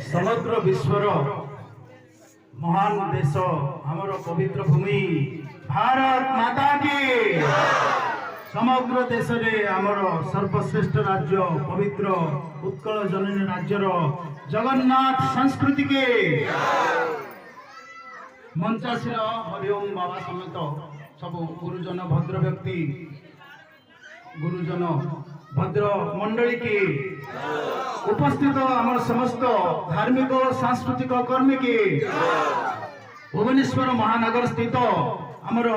समग्र विश्वर महान देश आमर पवित्र भूमि भारत माता की समग्र देश रे आमर सर्वश्रेष्ठ राज्य पवित्र उत्कल जननी राज्यर जगन्नाथ संस्कृति के मंचासीन हरिओम बाबा समेत सब गुरुजन भद्र व्यक्ति गुरुजन भद्र मंडली की उपस्थित आम समस्त धार्मिक और सांस्कृतिक कर्मी की भुवनेश्वर महानगर स्थित आमर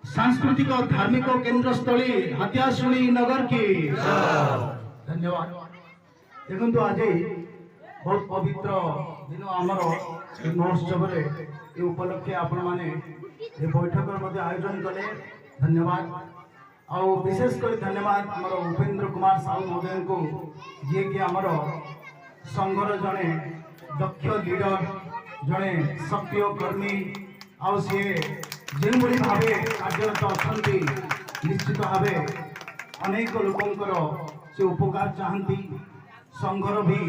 सांस्कृतिक धार्मिक केंद्र स्थली हाथियाशुणी नगर की धन्यवाद। देखो आज बहुत पवित्र दिन आमर महोत्सव उपलक्षे आपण मैंने बैठक आयोजन कले धन्यवाद। आउ विशेषकर धन्यवाद आमर उपेन्द्र कुमार साहू महोदय को जी कि आमर संघर जड़े दक्ष लीडर जड़े सक्रिय कर्मी आउ सी जो भाव कार्यरत अच्छा निश्चित भाव अनेक लोकंर से उपकार चाहती संघर भी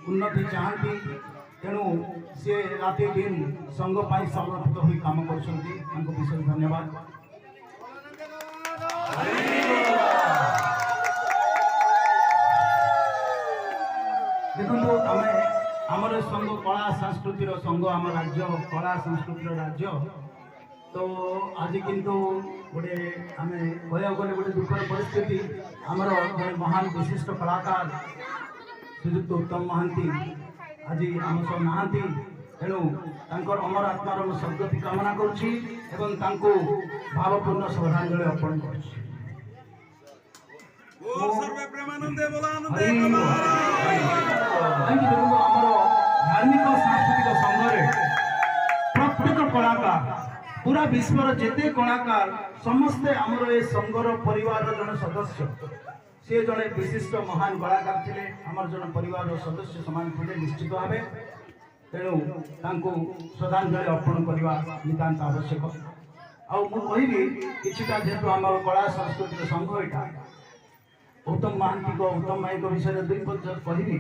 उन्नति चाहती तेणु सी राति दिन संघ पर समर्पित हो काम कर विशेष धन्यवाद। देखो आमर संघ कला संस्कृतिर संघ आम राज्य कला संस्कृतिर राज्य तो आज किंतु गोटे आम कह गले गोटे दुखर परिस्थिति आमर जड़े महान विशिष्ट कलाकार श्रीजुक्त उत्तम महांती आज आम सब नहांती तेणु तांकर अमर आत्मार सद्गति कामना करुछि एवं तांको भावपूर्ण श्रद्धांजलि अर्पण करुछि। धार्मिक सांस्कृतिक संघरे प्रत्येक कलाकार पूरा विश्वर जेते कलाकार समस्ते आमर ए संघर परिवार जन सदस्य सी जड़े विशिष्ट महान कलाकार थे आमर जन परिवार सदस्य समान थे निश्चित भाव तेणु श्रद्धांजलि अर्पण करने नितांत आवश्यक। आबी किछिटा जेहेतु आम कला संस्कृति संघ यहाँ उत्तम महांती को उत्तम भाई विषय दुई पद कहबी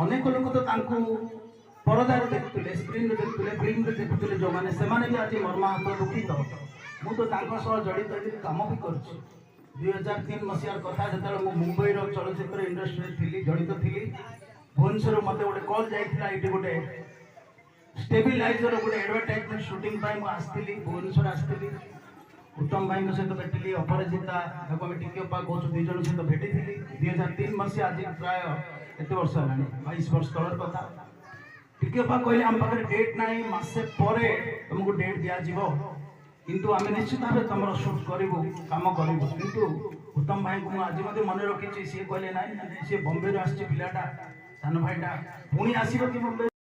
अनेक लोक तो परदार देखुले स्क्रीन देखुले फिल्म देखुले जो मैंने से भी आज मर्माहत दुखित मुझे जड़ित कम भी कर 2003 मसीहार कथा जो मुंबई चलचित्र इंडस्ट्री थी जड़ित थी भुवनेश्वर मत गोटे कल जाइए ये गोटे स्टेबिलाइजर गोटे एडवर्टाइजमेंट शूटिंग आसती भुवनेश्वर आसती उत्तम भाई सहित भेटी अपराजिता टिकेपा कौच दुई जन सहित भेटी 2003 मसीहा आज प्राय एत वर्ष है 22 वर्ष तलर कथा टिकेपा कहले आम पाखे डेट ना मसे पर तुमको डेट दिज्व किंतु आम निश्चित भाव तुम सुट करूँ कम करूँ किंतु उत्तम भाई को आज मन रखी सी कहले ना सी बम्बे आसपाटा सान भाईटा पुणी आसो कि बम्बे